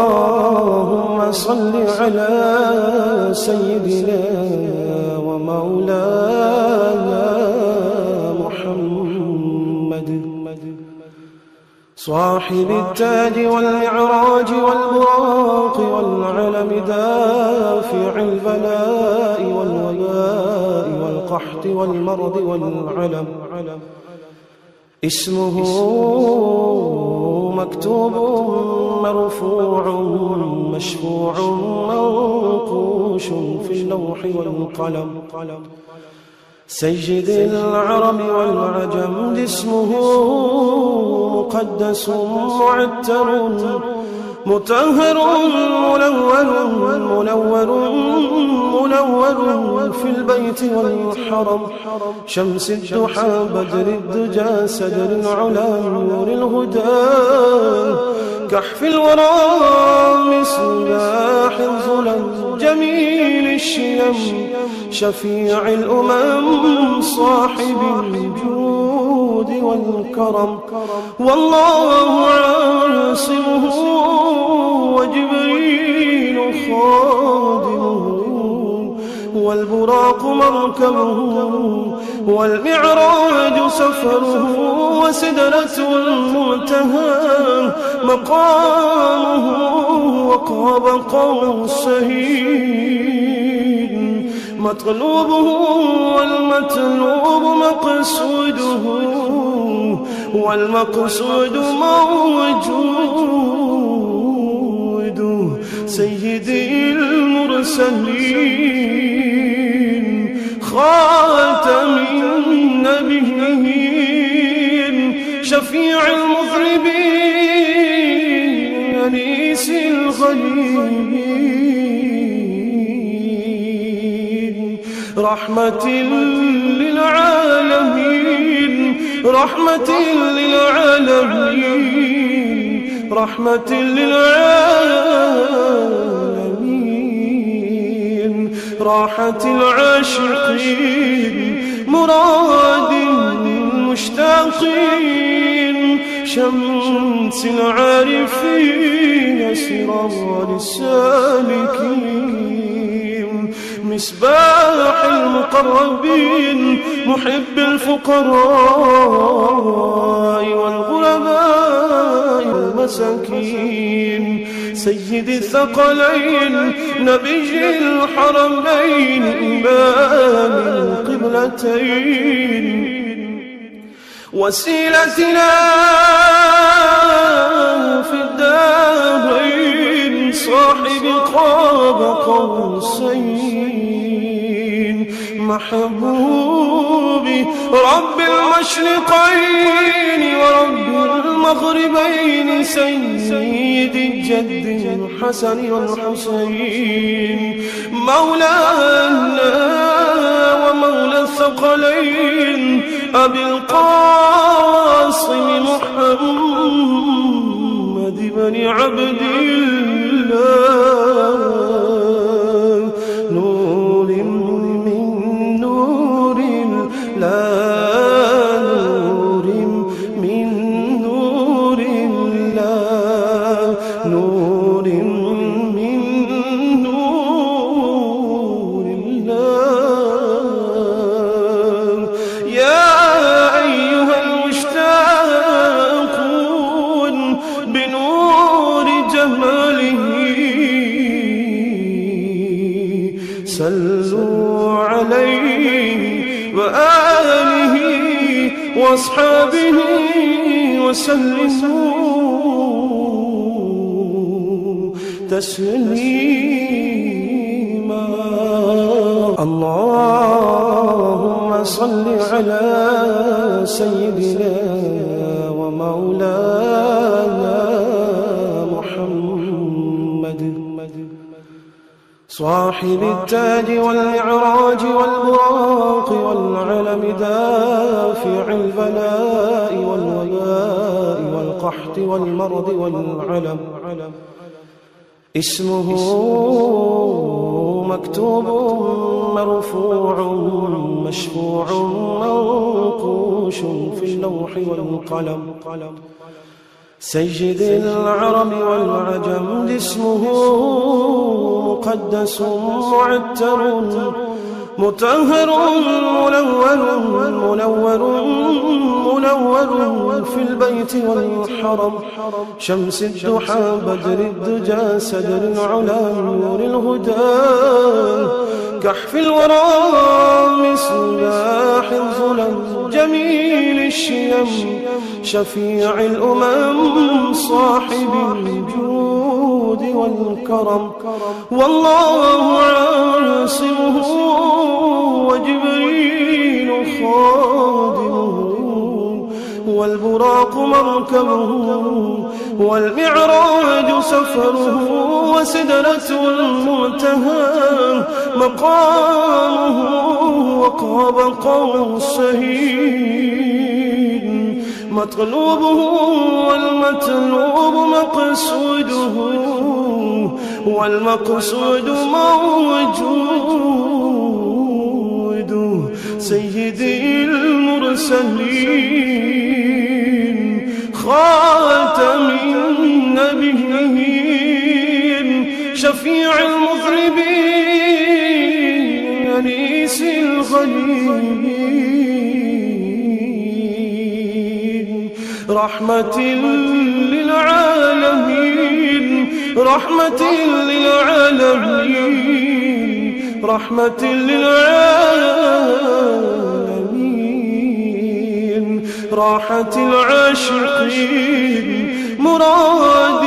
اللهم صل على سيدنا ومولانا محمد صاحب التاج والمعراج والبراق والعلم دافع البلاء والوباء والقحط والمرض والعلم اسمه مكتوب مرفوع مشفوع منقوش في اللوح والقلم سيد العرب والعجم اسمه مقدس معتر مطهر منور في البيت والحرم شمس الضحى بدر الدجى سدر العلا نور الهدى كحف الورى مصباح الظلم جميل الشيم شفيع الأمم صاحب الجود والكرم والله عاصمه وجبريل خادمه والبراق مركبه والمعراج سفره وسدرة المنتهى مقامه وقاب قوسين مطلوبه والمطلوب مقصوده والمقصود موجود سيدي المرسلين خاتم النبيين شفيع المذنبين أنيس الغريبين رحمة للعالمين رحمة للعالمين رحمة للعالمين راحة العاشقين مراد المشتاقين شمس العارفين سرار السالكين مصباح المقربين محب الفقراء والغرباء والمساكين سيد الثقلين نبي الحرمين إمام القبلتين وسيلتنا في الدارين صاحب قاب قوسين محبوب رب المشرقين ورب المغربين سيد الجد الحسن والحسين مولانا ومولى الثقلين أبي القاسم محمد بن عبد الله نور من نور الله نور من نور الله نور من نور الله يا أيها المشتاقون بنور جماله صلوا عليه وآله وأصحابه وسلموا تسليما اللهم صل على سيدنا ومولانا محمد صاحب التاج والمعراج والبراق والعلم دافع البلاء والوباء والقحط والمرض والعلم اسمه مكتوب مرفوع مشفوع منقوش في اللوح والقلم سيد العرب والعجم جسمه مقدس معتر مطهر منور في البيت والحرم شمس الضحى بدر الدجى سدر العلا نور الهدى كحف الورى مصباح الظلم جميل الشيم شفيع الأمم صاحب الجود والكرم والله عاصمه وجبريل خادمه والبراق مركبه والمعراج سفره وسدرة المنتهى مقامه وقاب قوسين مطلوبه والمطلوب مقصوده والمقصود موجود سيدي المرسلين خاتم النبيين شفيع المذنبين أنيس الغليلين رحمة للعالمين رحمة للعالمين رحمة للعالمين راحة العاشقين مراد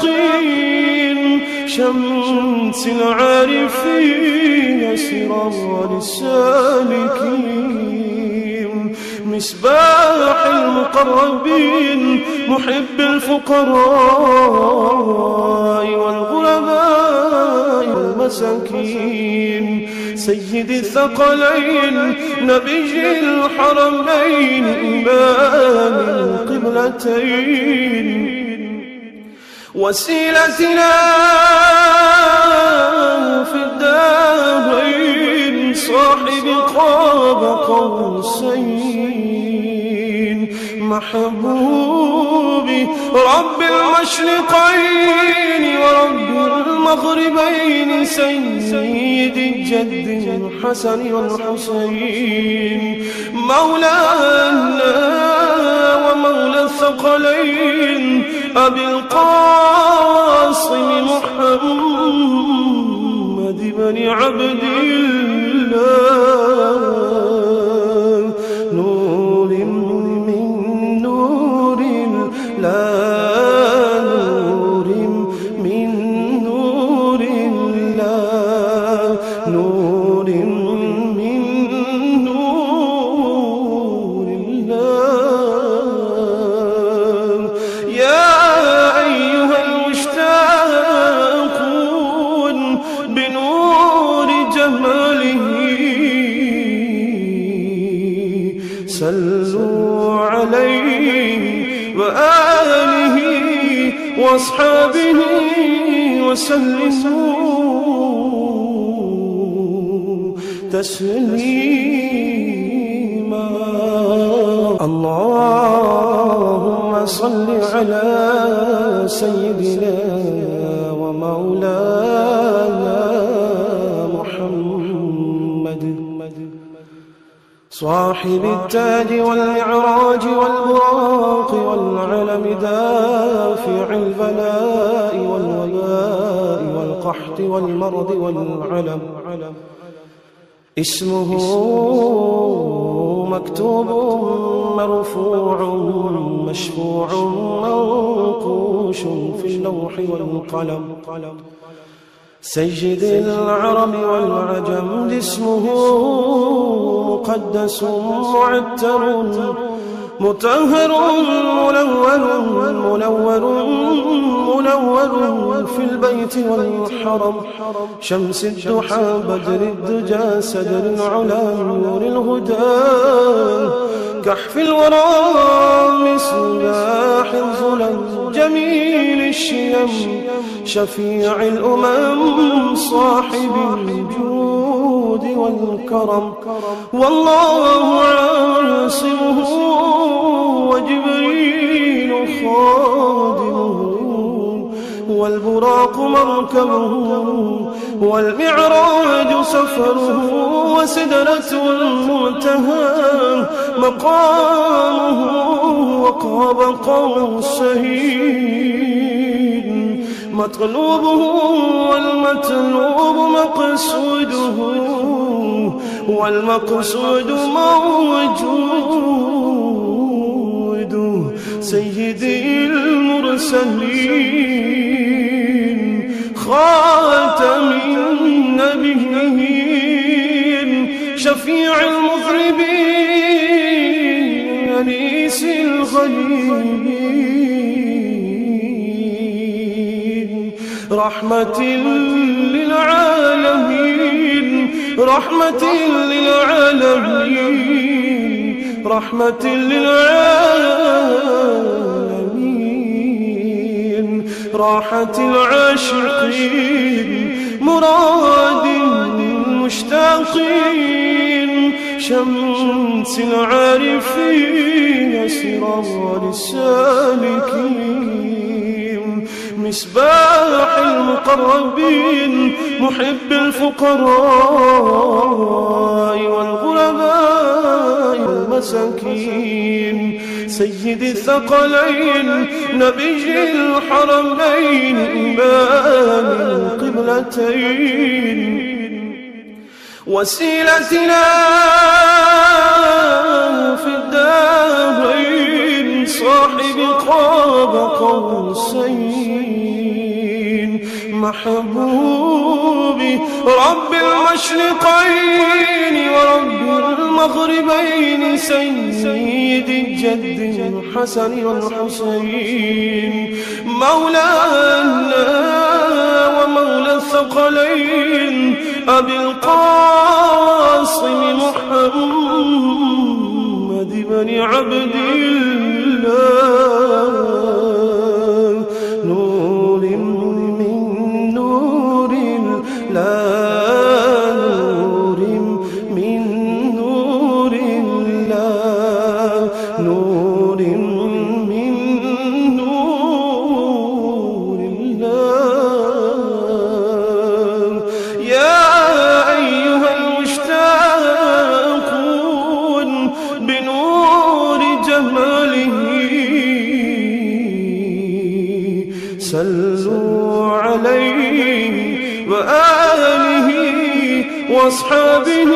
المشتاقين شمس العارفين سراج السالكين مصباح المقربين محب الفقراء والغرباء والمساكين سيد الثقلين نبي الحرمين إمام القبلتين وسيلتنا في الدارين صاحب قاب قوسين محبوبي رب المشرقين ورب المغربين سيد الجد الحسن والحسين مولانا ومولى الثقلين أبي القاسم محمد بن عبد الله نور من نور الله نور من نور الله نور من نور الله يا أيها المشتاقون بنور جماله صلوا عليه وآله وأصحابه وسلموا تسليما اللهم صل على سيدنا ومولانا محمد صاحب التاج والمعراج والبراق والعلم دافع البلاء والوباء والقحط والمرض والعلم اسمه مكتوب مرفوع مشفوع منقوش في اللوح والقلم سيد العرب والعجم جسمه مقدس معتر مطهر منور في البيت والحرم شمس الضحى بدر الدجى سدر العلا نور الهدى كحف الورى مصباح الظلم جميل الشيم شفيع الأمم صاحب الجود والكرم والله عاصمه وجبريل خادمه والبراق مركبه والمعراج سفره وسدرة المنتهى مقامه وقاب قوسين مطلوبه والمطلوب مقصوده والمقصود موجود سيدي المرسلين خاتم النبيين شفيع المذنبين أنيس الغليل رحمة للعالمين رحمة للعالمين رحمة للعالمين راحة العاشقين مراد المشتاقين شمس العارفين سراج السالكين مصباح المقربين محب الفقراء والغرباء والمساكين سيد الثقلين نبي الحرمين إمام القبلتين وسيلتنا في الدارين صاحب قاب قوسين محبوبي رب المشرقين ورب المغربين سيد الجد الحسن والحسين مولانا ومولى الثقلين أبي القاسم محمد بن عبد الله نور من نور الله نور من نور الله نور من نور الله يا أيها المشتاقون بنور جماله صلوا عليه وآله وأصحابه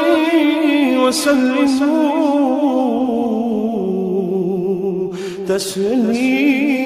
وسلموا تسليما